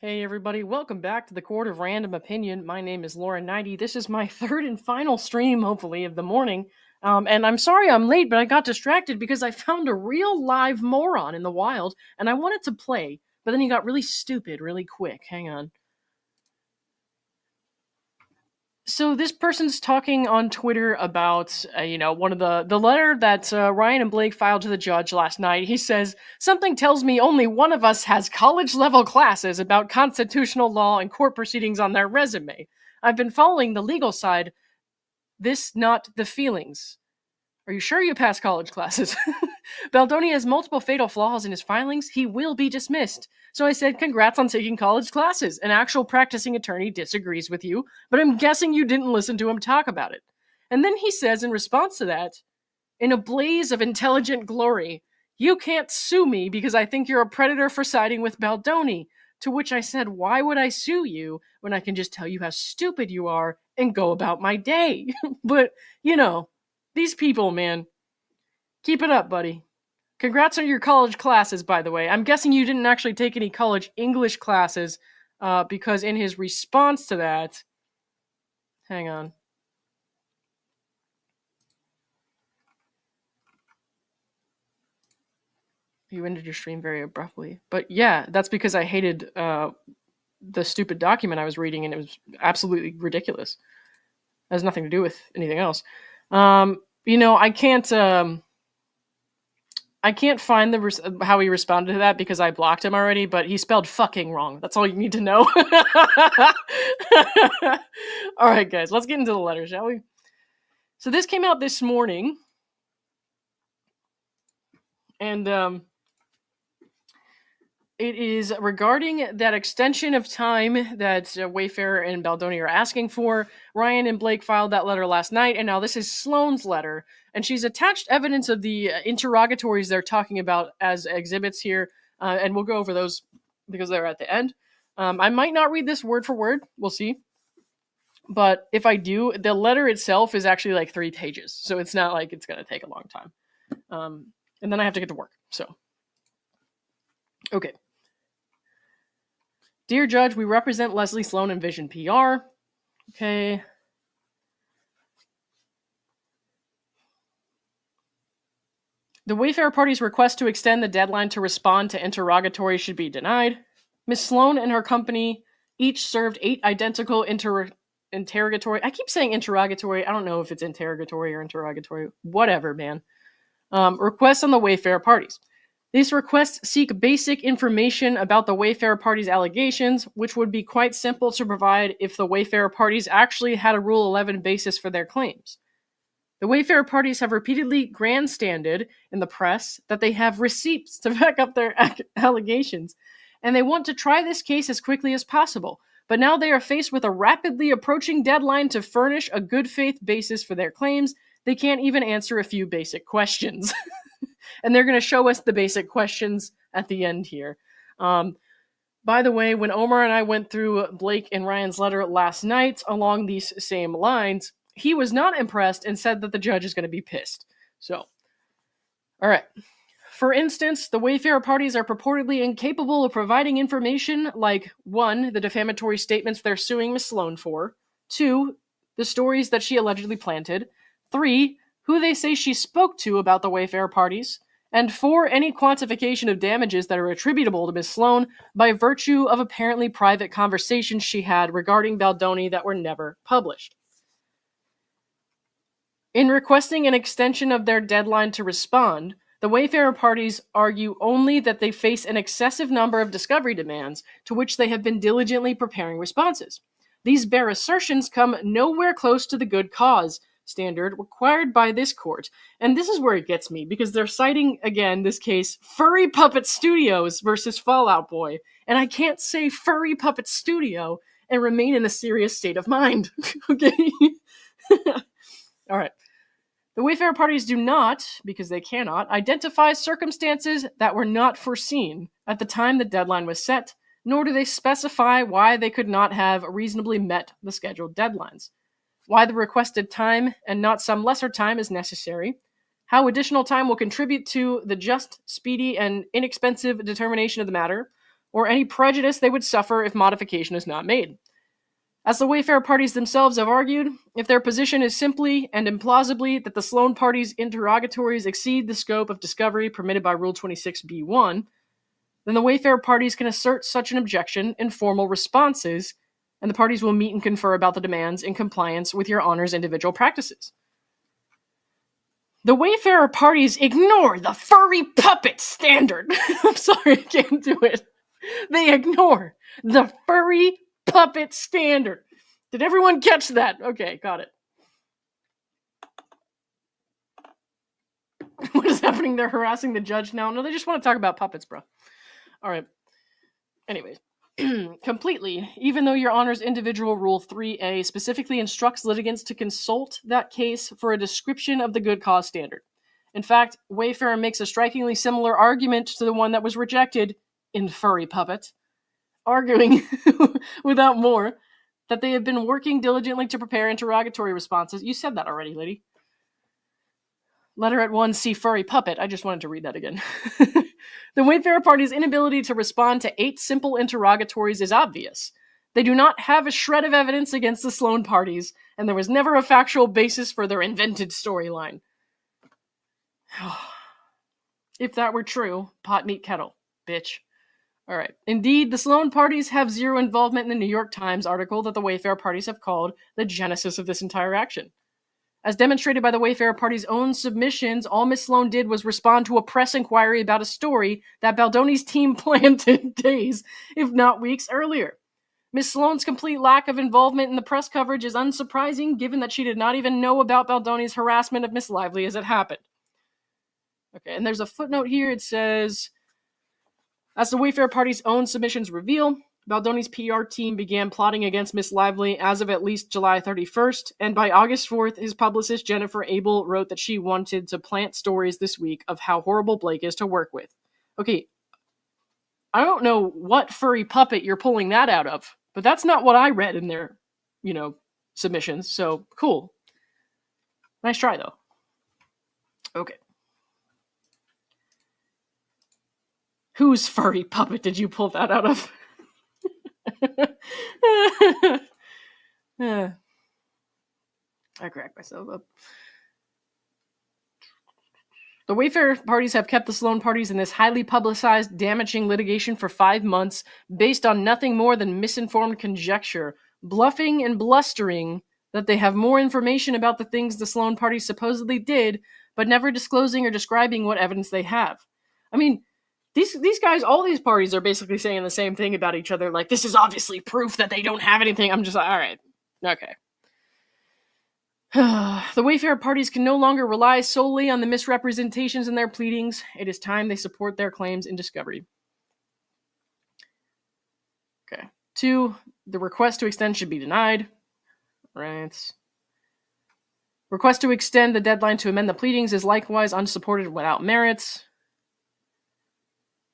Hey everybody, welcome back to the Court of Random Opinion. My name is Neidigh. This is my third and final stream, hopefully, of the morning. And I'm sorry I'm late, but I got distracted because I found a real live moron in the wild, and I wanted to play, but then he got really stupid really quick. Hang on. So this person's talking on Twitter about, one of the letter that Ryan and Blake filed to the judge last night. He says, something tells me only one of us has college-level classes about constitutional law and court proceedings on their resume. I've been following the legal side, this not the feelings. Are you sure you passed college classes? Baldoni has multiple fatal flaws in his filings. He will be dismissed. So I said, congrats on taking college classes. An actual practicing attorney disagrees with you, but I'm guessing you didn't listen to him talk about it. And then he says in response to that, in a blaze of intelligent glory, you can't sue me because I think you're a predator for siding with Baldoni. To which I said, why would I sue you when I can just tell you how stupid you are and go about my day? But, these people, man. Keep it up, buddy. Congrats on your college classes, by the way. I'm guessing you didn't actually take any college English classes, because in his response to that... Hang on. You ended your stream very abruptly. But yeah, that's because I hated the stupid document I was reading, and it was absolutely ridiculous. It has nothing to do with anything else. I can't find how he responded to that because I blocked him already, but he spelled fucking wrong. That's all you need to know. All right, guys, let's get into the letter, shall we? So this came out this morning, and it is regarding that extension of time that Wayfarer and Baldoni are asking for. Ryan and Blake filed that letter last night, and now this is Sloane's letter. And she's attached evidence of the interrogatories they're talking about as exhibits here, and we'll go over those because they're at the end. I might not read this word for word. We'll see. But if I do, the letter itself is actually like 3 pages, so it's not like it's going to take a long time. And then I have to get to work, so. Okay. Dear Judge, we represent Leslie Sloane and Vision PR. Okay. The Wayfarer party's request to extend the deadline to respond to interrogatory should be denied. Ms. Sloane and her company each served 8 identical interrogatory. I keep saying interrogatory. I don't know if it's interrogatory or interrogatory. Whatever, man. Requests on the Wayfarer parties. These requests seek basic information about the Wayfarer party's allegations, which would be quite simple to provide if the Wayfarer parties actually had a Rule 11 basis for their claims. The Wayfarer parties have repeatedly grandstanded in the press that they have receipts to back up their allegations, and they want to try this case as quickly as possible. But now they are faced with a rapidly approaching deadline to furnish a good faith basis for their claims. They can't even answer a few basic questions. And they're going to show us the basic questions at the end here. By the way, when Omar and I went through Blake and Ryan's letter last night along these same lines, he was not impressed and said that the judge is going to be pissed. So, all right. For instance, the Wayfarer parties are purportedly incapable of providing information like 1, the defamatory statements they're suing Ms. Sloane for, 2, the stories that she allegedly planted, 3, who they say she spoke to about the Wayfarer parties, and 4, any quantification of damages that are attributable to Ms. Sloane by virtue of apparently private conversations she had regarding Baldoni that were never published. In requesting an extension of their deadline to respond, the Wayfarer parties argue only that they face an excessive number of discovery demands to which they have been diligently preparing responses. These bare assertions come nowhere close to the good cause standard required by this court. And this is where it gets me, because they're citing, again, this case, Furry Puppet Studios versus Fallout Boy. And I can't say Furry Puppet Studio and remain in a serious state of mind. Okay? All right. The Wayfarer parties do not, because they cannot, identify circumstances that were not foreseen at the time the deadline was set, nor do they specify why they could not have reasonably met the scheduled deadlines, why the requested time and not some lesser time is necessary, how additional time will contribute to the just, speedy, and inexpensive determination of the matter, or any prejudice they would suffer if modification is not made. As the Wayfarer parties themselves have argued, if their position is simply and implausibly that the Sloane parties' interrogatories exceed the scope of discovery permitted by Rule 26b1, then the Wayfarer parties can assert such an objection in formal responses, and the parties will meet and confer about the demands in compliance with your Honor's individual practices. The Wayfarer parties ignore the furry puppet standard. I'm sorry, I can't do it. They ignore the furry puppet standard. Did everyone catch that? Okay, got it. What is happening? They're harassing the judge now? No, they just want to talk about puppets, bro. All right. Anyways. Completely, even though your Honor's individual Rule 3A specifically instructs litigants to consult that case for a description of the good cause standard. In fact, Wayfarer makes a strikingly similar argument to the one that was rejected in Furry Puppet, arguing, without more, that they have been working diligently to prepare interrogatory responses. You said that already, lady. Letter at 1, see Furry Puppet. I just wanted to read that again. The Wayfarer party's inability to respond to 8 simple interrogatories is obvious. They do not have a shred of evidence against the Sloane parties, and there was never a factual basis for their invented storyline. If that were true, pot meet kettle, bitch. Alright. Indeed, the Sloane parties have zero involvement in the New York Times article that the Wayfarer parties have called the genesis of this entire action. As demonstrated by the Wayfarer party's own submissions, all Miss Sloane did was respond to a press inquiry about a story that Baldoni's team planted days, if not weeks, earlier. Miss Sloane's complete lack of involvement in the press coverage is unsurprising, given that she did not even know about Baldoni's harassment of Miss Lively as it happened. Okay, and there's a footnote here. It says, as the Wayfarer party's own submissions reveal, Baldoni's PR team began plotting against Miss Lively as of at least July 31st, and by August 4th, his publicist Jennifer Abel wrote that she wanted to plant stories this week of how horrible Blake is to work with. Okay, I don't know what furry puppet you're pulling that out of, but that's not what I read in their, submissions, so cool. Nice try, though. Okay. Whose furry puppet did you pull that out of? I cracked myself up. The Wayfarer parties have kept the Sloane parties in this highly publicized, damaging litigation for 5 months based on nothing more than misinformed conjecture, bluffing and blustering that they have more information about the things the Sloane parties supposedly did, but never disclosing or describing what evidence they have. I mean, These guys, all these parties are basically saying the same thing about each other, like, this is obviously proof that they don't have anything. I'm just like, alright, okay. The Wayfarer parties can no longer rely solely on the misrepresentations in their pleadings. It is time they support their claims in discovery. Okay. 2, the request to extend should be denied. Right. Request to extend the deadline to amend the pleadings is likewise unsupported without merits.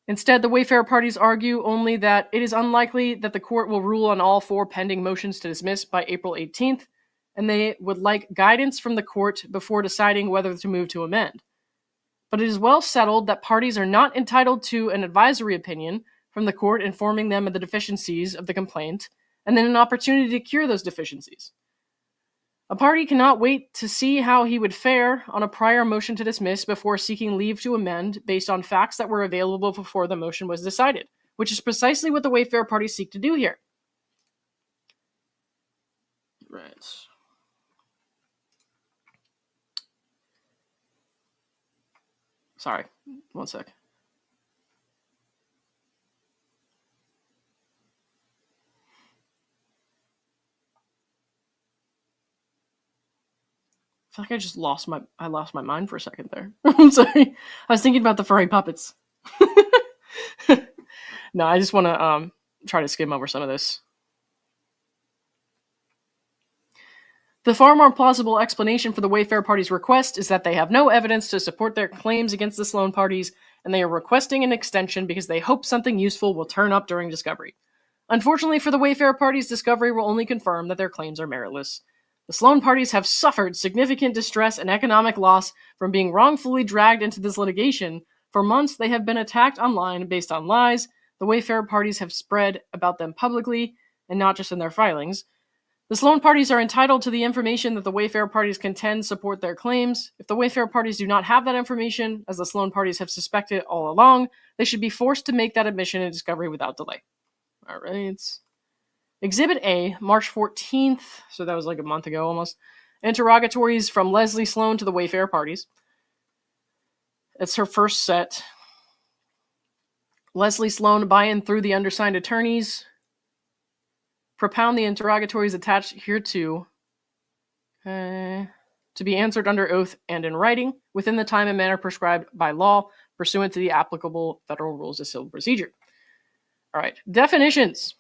Instead, the Wayfarer parties argue only that it is unlikely that the court will rule on all 4 pending motions to dismiss by April 18th, and they would like guidance from the court before deciding whether to move to amend. But it is well settled that parties are not entitled to an advisory opinion from the court informing them of the deficiencies of the complaint, and then an opportunity to cure those deficiencies. A party cannot wait to see how he would fare on a prior motion to dismiss before seeking leave to amend based on facts that were available before the motion was decided, which is precisely what the Wayfarer parties seek to do here. Right. Sorry, one sec. I feel like I just lost my mind for a second there. I'm sorry. I was thinking about the furry puppets. No, I just want to try to skim over some of this. The far more plausible explanation for the Wayfarer party's request is that they have no evidence to support their claims against the Sloane parties, and they are requesting an extension because they hope something useful will turn up during discovery. Unfortunately for the Wayfarer parties, discovery will only confirm that their claims are meritless. The Sloane parties have suffered significant distress and economic loss from being wrongfully dragged into this litigation. For months, they have been attacked online based on lies. The Wayfarer parties have spread about them publicly and not just in their filings. The Sloane parties are entitled to the information that the Wayfarer parties contend support their claims. If the Wayfarer parties do not have that information, as the Sloane parties have suspected all along, they should be forced to make that admission and discovery without delay. All right. Exhibit A, March 14th, so that was like a month ago almost. Interrogatories from Leslie Sloane to the Wayfarer parties. It's her first set. Leslie Sloane, by and through the undersigned attorneys, propound the interrogatories attached hereto to be answered under oath and in writing within the time and manner prescribed by law pursuant to the applicable federal rules of civil procedure. All right. Definitions.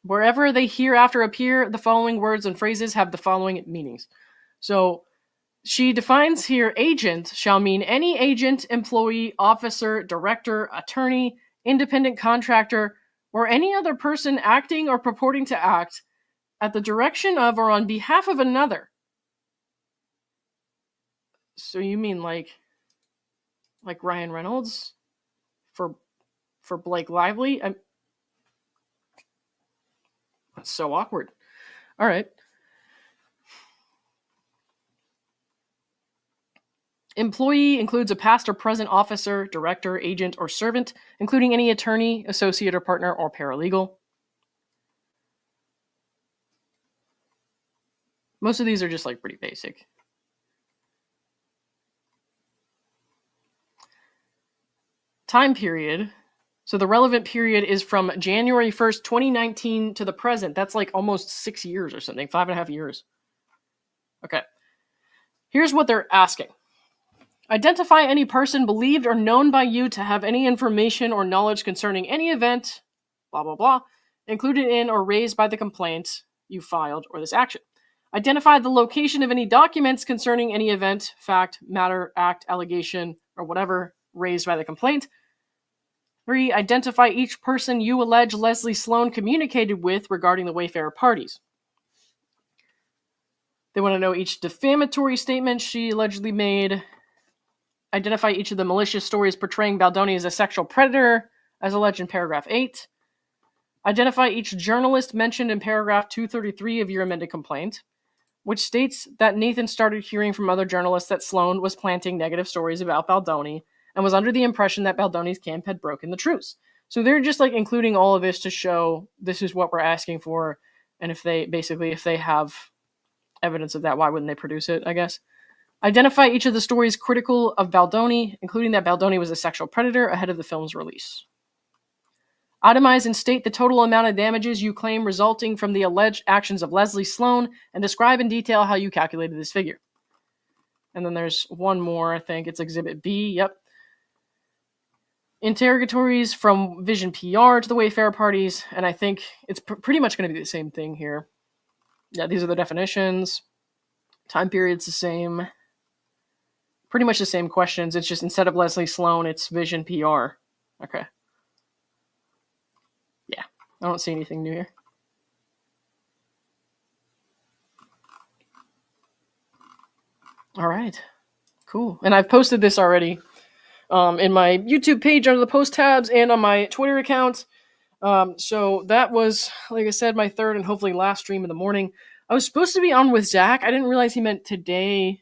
Wherever they hereafter appear, the following words and phrases have the following meanings. So she defines here agent shall mean any agent, employee, officer, director, attorney, independent contractor, or any other person acting or purporting to act at the direction of or on behalf of another. So you mean like Ryan Reynolds for Blake Lively? That's so awkward. All right. Employee includes a past or present officer, director, agent, or servant, including any attorney, associate or partner, or paralegal. Most of these are just like pretty basic. Time period. So the relevant period is from January 1st, 2019 to the present. That's like almost 6 years or something, 5.5 years. Okay. Here's what they're asking. Identify any person believed or known by you to have any information or knowledge concerning any event, blah, blah, blah, included in or raised by the complaint you filed or this action. Identify the location of any documents concerning any event, fact, matter, act, allegation, or whatever raised by the complaint. 3. Identify each person you allege Leslie Sloane communicated with regarding the Wayfarer parties. They want to know each defamatory statement she allegedly made. Identify each of the malicious stories portraying Baldoni as a sexual predator, as alleged in paragraph 8. Identify each journalist mentioned in paragraph 233 of your amended complaint, which states that Nathan started hearing from other journalists that Sloane was planting negative stories about Baldoni and was under the impression that Baldoni's camp had broken the truce. So they're just like including all of this to show this is what we're asking for, and if they have evidence of that, why wouldn't they produce it, I guess? Identify each of the stories critical of Baldoni, including that Baldoni was a sexual predator ahead of the film's release. Itemize and state the total amount of damages you claim resulting from the alleged actions of Leslie Sloane, and describe in detail how you calculated this figure. And then there's one more, I think it's Exhibit B, yep. Interrogatories from Vision PR to the Wayfarer parties, and I think it's pretty much going to be the same thing here. Yeah, these are the definitions. Time period's the same. Pretty much the same questions. It's just instead of Leslie Sloane, it's Vision PR. Okay. Yeah, I don't see anything new here. All right. Cool. And I've posted this already in my YouTube page under the post tabs and on my Twitter account. So that was, like I said, my third and hopefully last stream of the morning. I was supposed to be on with Zach. I didn't realize he meant today.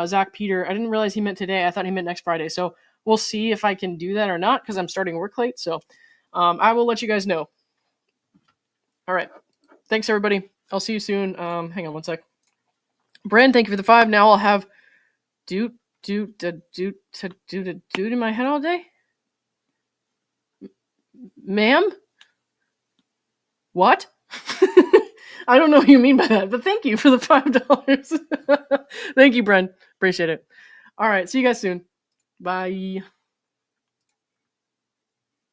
Zach Peter. I didn't realize he meant today. I thought he meant next Friday. So we'll see if I can do that or not because I'm starting work late. So I will let you guys know. All right. Thanks, everybody. I'll see you soon. Hang on one sec. Brand, thank you for the 5. Now I'll have do in my head all day. Ma'am? What? I don't know what you mean by that, but thank you for the $5. Thank you, Bren. Appreciate it. All right. See you guys soon. Bye.